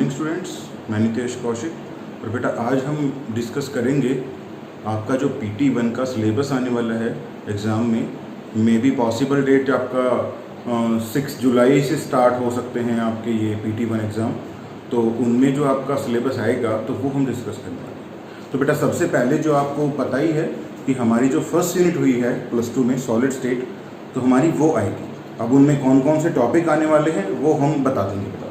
Morning students, मैं नितेश कौशिक। और बेटा आज हम डिस्कस करेंगे आपका जो PT1 का सिलेबस आने वाला है एग्ज़ाम में। मे बी पॉसिबल डेट आपका 6 जुलाई से स्टार्ट हो सकते हैं आपके ये PT1 एग्ज़ाम। तो उनमें जो आपका सिलेबस आएगा तो वो हम डिस्कस करने वाले हैं। तो बेटा सबसे पहले जो आपको पता ही है कि हमारी जो फर्स्ट यूनिट हुई है +2 में सॉलिड स्टेट, तो हमारी वो आएगी। अब उनमें कौन कौन से टॉपिक आने वाले हैं वो हम बता देंगे बेटा।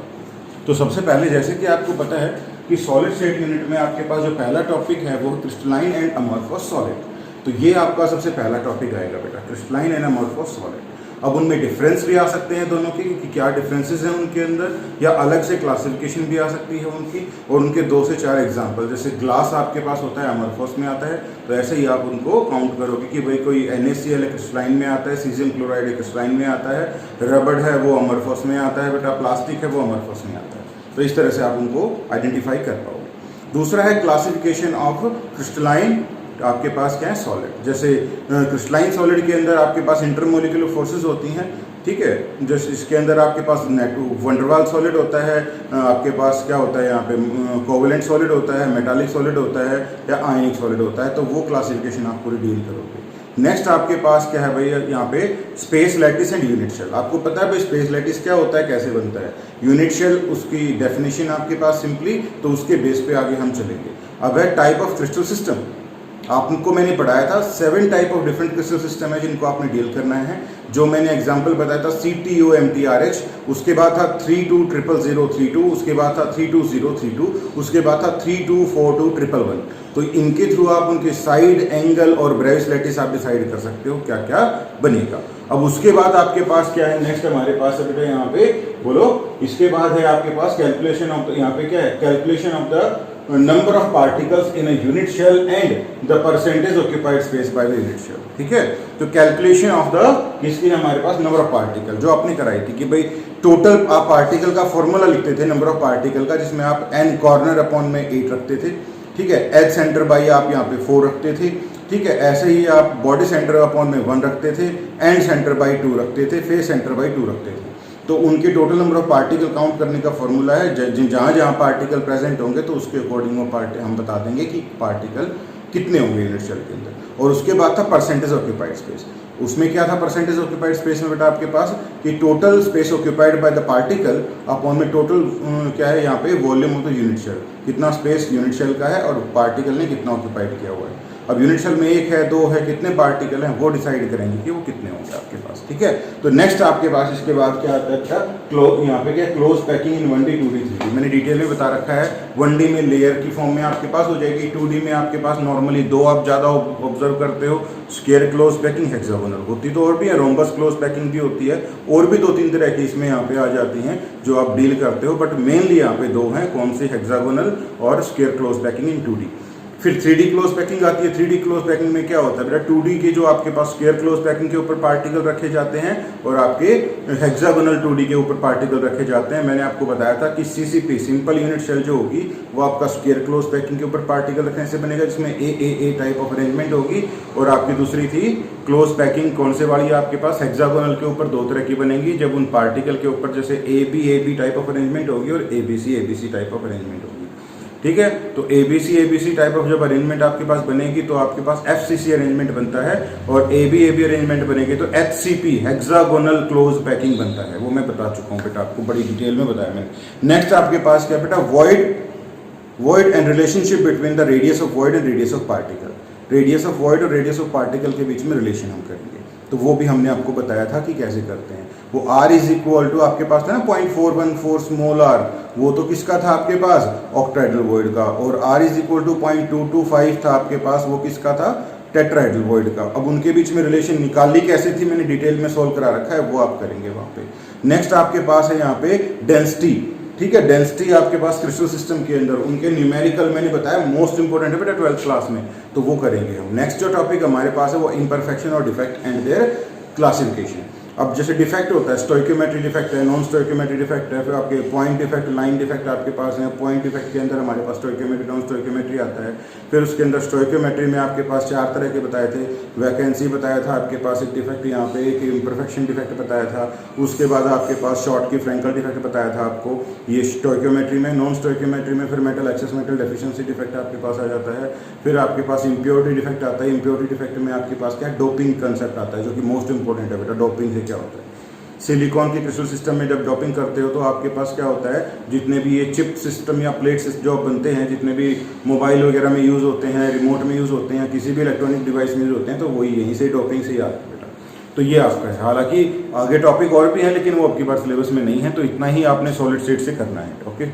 तो सबसे पहले जैसे कि आपको पता है कि सॉलिड स्टेट यूनिट में आपके पास जो पहला टॉपिक है वो क्रिस्टलाइन एंड अमॉर्फस सॉलिड। तो ये आपका सबसे पहला टॉपिक आएगा बेटा, क्रिस्टलाइन एंड अमॉर्फस सॉलिड। अब उनमें डिफरेंस भी आ सकते हैं दोनों के कि क्या डिफरेंसेस हैं उनके अंदर, या अलग से क्लासिफिकेशन भी आ सकती है उनकी, और उनके 2 से 4 एग्जाम्पल। जैसे ग्लास आपके पास होता है अमॉर्फस में आता है, तो ऐसे ही आप उनको काउंट करोगे कि भाई कोई NaCl है क्रिस्टलाइन में आता है, सीजियम क्लोराइड क्रिस्टलाइन में आता है, रबड़ है वो अमॉर्फस में आता है बेटा, प्लास्टिक है वो अमॉर्फस में आता है। तो इस तरह से आप उनको आइडेंटिफाई कर पाओगे। दूसरा है क्लासिफिकेशन ऑफ क्रिस्टलाइन, आपके पास क्या है सॉलिड। जैसे क्रिस्टलाइन सॉलिड के अंदर आपके पास इंटरमोलिकुलर फोर्सेस होती हैं, ठीक है। जैसे इसके अंदर आपके पास वंडरवाल सॉलिड होता है, आपके पास क्या होता है यहाँ पे कोवेलेंट सॉलिड होता है, मेटालिक सॉलिड होता है, या आयनिक सॉलिड होता है। तो वो क्लासिफिकेशन आप पूरी डील करोगे। नेक्स्ट आपके पास क्या है भैया, यहाँ पे space lattice and unit cell. आपको पता है भाई स्पेस लैटिस क्या होता है, कैसे बनता है। यूनिट शेल उसकी डेफिनेशन आपके पास सिंपली, तो उसके बेस पे आगे हम चलेंगे। अब है टाइप ऑफ क्रिस्टल सिस्टम। आपको मैंने पढ़ाया था 7 type of different crystal system है जिनको आपने डील करना है। जो मैंने एग्जांपल बताया था CTOMTRH, उसके बाद था 320032, उसके बाद था 32032, उसके बाद था 3242111। तो इनके थ्रू आप उनके साइड, एंगल और ब्रेविस लैटिस आप डिसाइड कर सकते हो क्या क्या बनेगा। अब उसके बाद आपके पास क्या है, नेक्स्ट हमारे पास है बेटा यहाँ पे बोलो। इसके बाद है आपके पास कैलकुलेशन ऑफ, यहाँ पे क्या है, calculation of the number of particles in a unit cell and the percentage occupied space by the unit cell, ठीक है। तो कैलकुलेशन ऑफ द किसकी हमारे पास, नंबर ऑफ पार्टिकल, जो आपने कराई थी कि भाई टोटल आप पार्टिकल का फॉर्मूला लिखते थे नंबर ऑफ पार्टिकल का, जिसमें आप n कॉर्नर अपॉन में 8 रखते थे, ठीक है। एज सेंटर बाई आप यहाँ पे 4 रखते थे, ठीक है। ऐसे ही आप बॉडी सेंटर अपॉन में 1 रखते थे, एंड सेंटर बाई 2 रखते थे, फेस सेंटर बाई 2 रखते थे। तो उनके total number of particle count करने का फॉर्मूला है, जहाँ जहाँ पार्टिकल प्रेजेंट होंगे तो उसके अकॉर्डिंग वो हम बता देंगे कि पार्टिकल कितने होंगे यूनिट शेल के अंदर। और उसके बाद था परसेंटेज ऑक्यूपाइड स्पेस। उसमें क्या था परसेंटेज ऑक्यूपाइड स्पेस में बेटा आपके पास कि total space occupied by the particle upon में टोटल क्या है यहाँ पे volume of the unit cell, कितना स्पेस यूनिट शेल का है और पार्टिकल ने कितना ऑक्यूपाइड किया हुआ है। अब यूनिट शेल में 1 है 2 है, कितने पार्टिकल हैं वो डिसाइड करेंगे कि वो कितने होंगे आपके पास, ठीक है। तो नेक्स्ट आपके पास इसके बाद क्या आता है बेटा, यहाँ पे क्या close packing in 1D 2D 3D। मैंने डिटेल में बता रखा है। 1D में लेयर की फॉर्म में आपके पास हो जाएगी, 2D में आपके पास नॉर्मली 2 आप ज़्यादा ऑब्जर्व करते हो, स्क्वायर क्लोज पैकिंग, हेक्सागोनल होती तो और भी है, रोम्बस क्लोज पैकिंग भी होती है, और भी 2-3 तरह की इसमें यहाँ पे आ जाती हैं जो आप डील करते हो। बट मेनली यहाँ पे 2 हैं, कौन सी, हेक्सागोनल और square close packing in 2D। फिर 3D क्लोज पैकिंग आती है। 3D क्लोज पैकिंग में क्या होता है बेटा, 2D के जो आपके पास स्क्वायर क्लोज पैकिंग के ऊपर पार्टिकल रखे जाते हैं और आपके हेक्सागोनल 2D के ऊपर पार्टिकल रखे जाते हैं। मैंने आपको बताया था कि CCP सिंपल यूनिट शेल जो होगी वो आपका स्क्वायर क्लोज पैकिंग के ऊपर पार्टिकल रखने से बनेगा, जिसमें AAA टाइप ऑफ अरेंजमेंट होगी। और आपकी दूसरी थी क्लोज पैकिंग, कौन से वाली आपके पास, हेक्सागोनल के ऊपर 2 तरह की बनेगी, जब उन पार्टिकल के ऊपर जैसे AB टाइप ऑफ अरेंजमेंट होगी और ABC टाइप ऑफ अरेंजमेंट होगी, ठीक है। तो ABC टाइप ऑफ जब अरेंजमेंट आपके पास बनेगी तो आपके पास FCC अरेंजमेंट बनता है, और AB अरेंजमेंट बनेगी तो HCP हेक्सागोनल क्लोज पैकिंग बनता है। वो मैं बता चुका हूँ बेटा, आपको बड़ी डिटेल में बताया मैंने। नेक्स्ट आपके पास क्या बेटा, void and relationship between the radius of void and radius of particle. Radius of void और रेडियस ऑफ पार्टिकल के बीच में रिलेशन हम करेंगे, तो वो भी हमने आपको बताया था कि कैसे करते हैं। वो R इज इक्वल टू आपके पास था ना 0.414 स्मॉल r, वो तो किसका था आपके पास, ऑक्टाहेड्रल वॉइड का। और R इज इक्वल टू 0.225 था आपके पास, वो किसका था, टेट्राहेड्रल वॉइड का। अब उनके बीच में रिलेशन निकालनी कैसे थी, मैंने डिटेल में सोल्व करा रखा है, वो आप करेंगे वहाँ पे। नेक्स्ट आपके पास है यहाँ पे डेंसिटी, ठीक है। डेंसिटी आपके पास क्रिस्टल सिस्टम के अंदर उनके न्यूमेरिकल मैंने बताया मोस्ट इंपोर्टेंट है बेटा 12th क्लास में, तो वो करेंगे हम। नेक्स्ट जो टॉपिक हमारे पास है वो इम्परफेक्शन और डिफेक्ट एंड देयर क्लासिफिकेशन। अब जैसे डिफेक्ट होता है, स्टोइकियोमेट्री डिफेक्ट है, नॉन स्टोइकियोमेट्री डिफेक्ट है, फिर आपके पॉइंट डिफेक्ट, लाइन डिफेक्ट आपके पास है। पॉइंट डिफेक्ट के अंदर हमारे पास स्टोइकियोमेट्री, नॉन स्टोइकियोमेट्री आता है। फिर उसके अंदर स्टोइकियोमेट्री में आपके पास 4 तरह के बताए थे। वैकेंसी बताया था आपके पास, एक डिफेक्ट यहाँ पे, एक इम्परफेक्शन डिफेक्ट बताया था। उसके बाद आपके पास शॉर्ट की फ्रैंकल डिफेक्ट बताया था आपको, ये स्टोइकियोमेट्री में। नॉन स्टोइकियोमेट्री में फिर metal access metal deficiency defect आपके पास आ जाता है। फिर आपके पास इम्प्योरिटी डिफेक्ट आता है। इम्प्योरिटी डिफेक्ट में आपके पास क्या, डोपिंग कंसेप्ट आता है, जो कि मोस्ट इंपॉर्टेंट है बेटा। डोपिंग से क्या होता है, सिलिकॉन की क्रिस्टल सिस्टम में जब डोपिंग करते हो तो आपके पास क्या होता है, जितने भी ये चिप सिस्टम या प्लेट जो बनते हैं, जितने भी मोबाइल वगैरह में यूज़ होते हैं, रिमोट में यूज़ होते हैं, किसी भी इलेक्ट्रॉनिक डिवाइस में यूज़ होते हैं, तो वही यहीं से डोपिंग से ही आता है बेटा। तो ये आपका है। हालांकि आगे टॉपिक और भी है, लेकिन वो आपकी बार सिलेबस में नहीं है, तो इतना ही आपने सॉलिड स्टेट से करना है। ओके,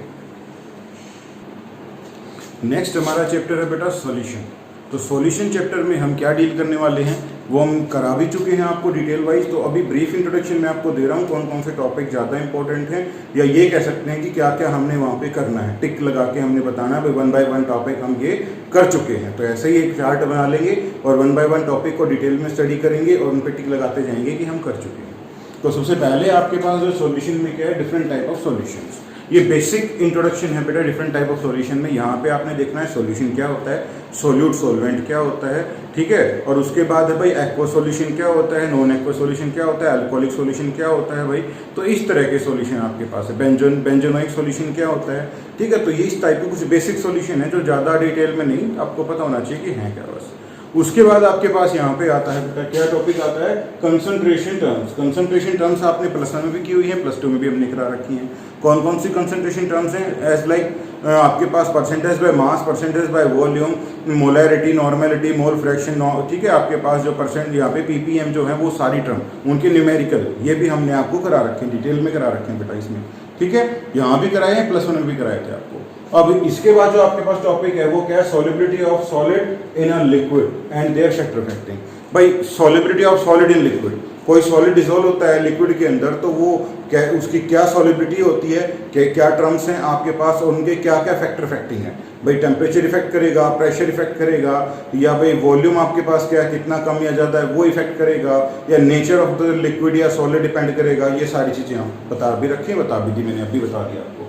नेक्स्ट हमारा चैप्टर है बेटा सॉल्यूशन। तो सॉल्यूशन चैप्टर में हम क्या डील करने वाले हैं वो हम करा भी चुके हैं आपको डिटेल वाइज। तो अभी ब्रीफ इंट्रोडक्शन में आपको दे रहा हूँ कौन कौन से टॉपिक ज़्यादा इंपॉर्टेंट हैं, या ये कह सकते हैं कि क्या क्या हमने वहाँ पे करना है। टिक लगा के हमने बताना है, 1 बाय 1 टॉपिक हम ये कर चुके हैं। तो ऐसे ही एक चार्ट बना लेंगे और 1 बाय 1 टॉपिक को डिटेल में स्टडी करेंगे और उन पर टिक लगाते जाएंगे कि हम कर चुके हैं। तो सबसे पहले आपके पास जो सॉल्यूशन में क्या है, डिफरेंट टाइप ऑफ सॉल्यूशंस। ये बेसिक इंट्रोडक्शन है बेटा डिफरेंट टाइप ऑफ सॉल्यूशन में। यहाँ पे आपने देखना है सॉल्यूशन क्या होता है, सोल्यूट सॉल्वेंट क्या होता है, ठीक है। और उसके बाद है भाई एक्वा सॉल्यूशन क्या होता है, नॉन एक्वा सॉल्यूशन क्या होता है, अल्कोहलिक सॉल्यूशन क्या होता है भाई। तो इस तरह के सॉल्यूशन आपके पास है। बेंजोनोइक सॉल्यूशन क्या होता है, ठीक है। तो ये इस टाइप के कुछ बेसिक सॉल्यूशन है जो ज़्यादा डिटेल में नहीं, आपको पता होना चाहिए कि हैं क्या बस। उसके बाद आपके पास यहाँ पे आता है बेटा क्या टॉपिक आता है, कंसंट्रेशन टर्म्स। कंसंट्रेशन टर्म्स आपने प्लस 1 में भी की हुई है, प्लस 2 में भी हमने करा रखी हैं। कौन कौन सी कंसंट्रेशन टर्म्स हैं, एज लाइक आपके पास percentage by mass, percentage by volume, molarity, normality, mole fraction, ठीक है। आपके पास जो परसेंट यहाँ पे पीपीएम जो है वो सारी टर्म उनके न्यूमेरिकल, ये भी हमने आपको करा रखे हैं, डिटेल में करा रखे हैं बेटा इसमें, ठीक है। यहाँ भी कराए हैं, प्लस 1 में भी कराए थे आपको। अब इसके बाद जो आपके पास टॉपिक है वो क्या है, solubility of solid in a liquid and their factor affecting. भाई solubility of solid in liquid, कोई सॉलिड डिसॉल्व होता है लिक्विड के अंदर तो वो क्या, उसकी क्या सॉलिबिलिटी होती है, क्या टर्म्स हैं आपके पास और उनके क्या क्या फैक्टर अफेक्टिंग है। भाई टेम्परेचर इफेक्ट करेगा, प्रेशर इफेक्ट करेगा, या भाई वॉल्यूम आपके पास क्या है, कितना कम या ज़्यादा है वो इफेक्ट करेगा, या नेचर ऑफ द लिक्विड या सॉलिड डिपेंड करेगा। ये सारी चीज़ें हम बता भी रखी हैं, बता भी दी मैंने, अभी बता दिया आपको।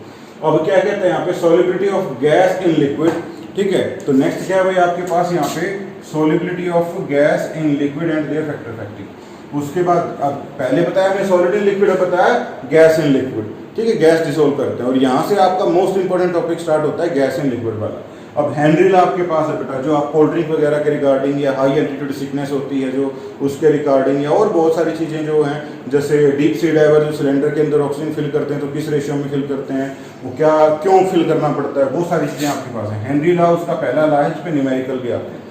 अब क्या कहते हैं यहाँ पे, solubility of gas in liquid, ठीक है। तो नेक्स्ट क्या है भाई आपके पास यहाँ पे, solubility of gas in liquid and their factor affecting. उसके बाद अब पहले बताया हमने सॉलिड इन लिक्विड, अब बताया गैस इन लिक्विड, ठीक है। गैस डिसॉल्व करते हैं और यहाँ से आपका मोस्ट इंपॉर्टेंट टॉपिक स्टार्ट होता है गैस इन लिक्विड वाला। अब हेनरी लॉ आपके पास है बेटा, जो आप कोल्ड ड्रिंक वगैरह के रिगार्डिंग, या हाई एल्टीट्यूड सिकनेस होती है जो उसके रिगार्डिंग, या और बहुत सारी चीज़ें जो हैं, जैसे डीप सी डाइवर जो सिलेंडर के अंदर ऑक्सीजन फिल करते हैं तो किस रेशियो में फिल करते हैं, वो क्या क्यों फिल करना पड़ता है, वो सारी चीज़ें आपके पास हैं। हेनरी लॉ उसका पहला लॉ है, इस पर न्यूमेरिकल भी आते हैं।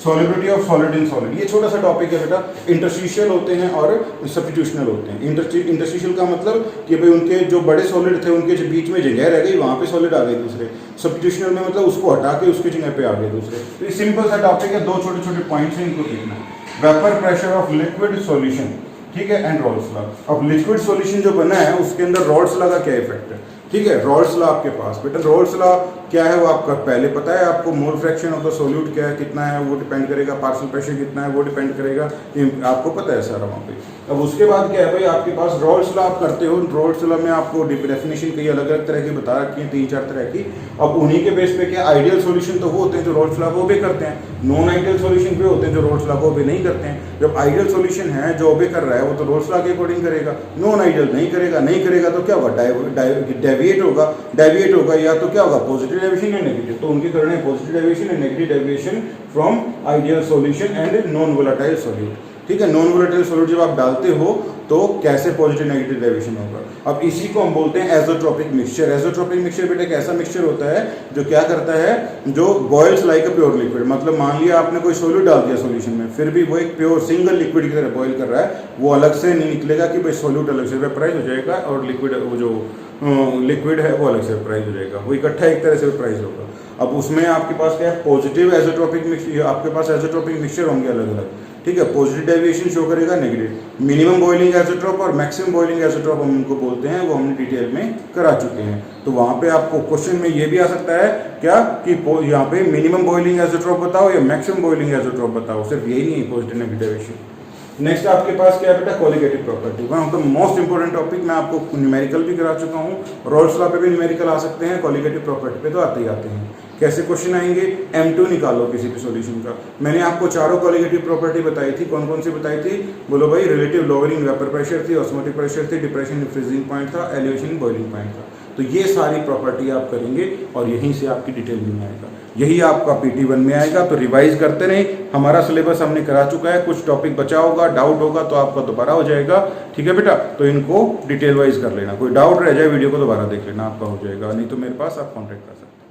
Solubility of solid in solid, ये छोटा सा टॉपिक है बेटा। इंटरस्टिशियल होते हैं और सब्स्टिट्यूशनल होते हैं। इंटरस्टिशियल का मतलब कि भाई उनके जो बड़े सॉलिड थे उनके जो बीच में जगह रह गई, वहाँ पे सॉलिड आ गए दूसरे। सब्स्टिट्यूशनल में मतलब उसको हटा के उसकी जगह पे आ गए दूसरे। तो ये सिंपल सा टॉपिक है, 2 छोटे छोटे पॉइंट्स हैं, इनको देखना है। Vapour pressure of liquid solution, ठीक है, एंड रॉल्स लॉ। अब लिक्विड सॉल्यूशन जो बना है उसके अंदर रॉल्स लॉ का क्या इफेक्ट है, ठीक है। रॉल्स लॉ आपके पास बेटा, रॉल्स लॉ क्या है वो आपका पहले पता है आपको। Mole fraction of the solute क्या है, कितना है वो डिपेंड करेगा, पार्शियल प्रेशर कितना है वो डिपेंड करेगा, आपको पता है सारा वहाँ पे। अब उसके बाद क्या है भाई आपके पास रॉल्स लॉ आप करते हो। रॉल्स लॉ में आपको डेफिनेशन कई अलग अलग तरह की बता रखी है, 3-4 तरह की। अब उन्हीं के बेस पे क्या, आइडियल सॉल्यूशन तो वो होते हैं जो रॉल्स लॉ को ओबे करते हैं, नॉन आइडियल सॉल्यूशन भी होते हैं जो रॉल्स लॉ को ओबे नहीं करते हैं। जब आइडियल सॉल्यूशन है जो ओबे कर रहा है वो तो रॉल्स लॉ के अकॉर्डिंग करेगा, नॉन आइडियल नहीं करेगा तो क्या होगा, डेविएट होगा, या तो क्या होगा, पॉजिटिव डेविएशन या नेगेटिव। तो उनके करने positive deviation and negative deviation from ideal solution and non volatile solute, ठीक है। नॉन वोलेटाइल सॉल्यूट जब आप डालते हो तो कैसे पॉजिटिव नेगेटिव डेविएशन होगा। अब इसी को हम बोलते हैं एजोट्रोपिक मिक्सचर। एजोट्रोपिक मिक्सचर बेटा एक ऐसा मिक्सचर होता है जो क्या करता है, जो boils like a pure liquid. मतलब मान लिया आपने कोई सॉल्यूट डाल दिया सॉल्यूशन में, फिर भी वो एक प्योर सिंगल लिक्विड की तरह बॉयल कर रहा है, वो अलग से नहीं निकलेगा कि भाई सॉल्यूट अलग से वेपराइज हो जाएगा और लिक्विड वो जो लिक्विड है वो अलग से वेपराइज हो जाएगा, वो इकट्ठा एक तरह से वेपराइज होगा। अब उसमें आपके पास क्या है, पॉजिटिव एजोट्रोपिक मिक्सचर, आपके पास एजोट्रोपिक मिक्सचर होंगे अलग अलग, ठीक है। पॉजिटिव डेविएशन शो करेगा, नेगेटिव। मिनिमम बॉइलिंग एजोट्रोप और मैक्सिमम बॉइलिंग एजोट्रोप हम उनको बोलते हैं, वो हमने डिटेल में करा चुके हैं। तो वहाँ पे आपको क्वेश्चन में ये भी आ सकता है क्या कि यहाँ पे मिनिमम बॉइलिंग एजोट्रोप बताओ या मैक्सिमम बॉइलिंग एजोट्रोप बताओ, सिर्फ यही नहीं है पॉजिटिव नेगेटिव डेविएशन। नेक्स्ट आपके पास क्या है बेटा, colligative property, one of the most important topic. मैं आपको न्यूमेरिकल भी करा चुका हूँ, रोल्स लॉ पे भी न्यूमेरिकल आ सकते हैं, कॉलिगेटिव प्रॉपर्टी पे तो आते ही आते हैं। कैसे क्वेश्चन आएंगे, M2 निकालो किसी भी सॉल्यूशन का। मैंने आपको चारों कॉलिगेटिव प्रॉपर्टी बताई थी, कौन कौन सी बताई थी, बोलो भाई। रिलेटिव लोअरिंग वेपर प्रेशर थी, ऑस्मोटिक प्रेशर थी, डिप्रेशन इन फ्रीजिंग पॉइंट था, एलिवेशन बॉइलिंग पॉइंट था। तो ये सारी प्रॉपर्टी आप करेंगे और यहीं से आपकी डिटेलिंग में आएगा, यही आपका PT1 में आएगा। तो रिवाइज करते रहें, हमारा सिलेबस हमने करा चुका है, कुछ टॉपिक बचा होगा, डाउट होगा तो आपका दोबारा हो जाएगा, ठीक है बेटा। तो इनको डिटेल वाइज कर लेना, कोई डाउट रह जाए वीडियो को दोबारा देख लेना, आपका हो जाएगा, नहीं तो मेरे पास आप कॉन्टेक्ट कर सकते हैं।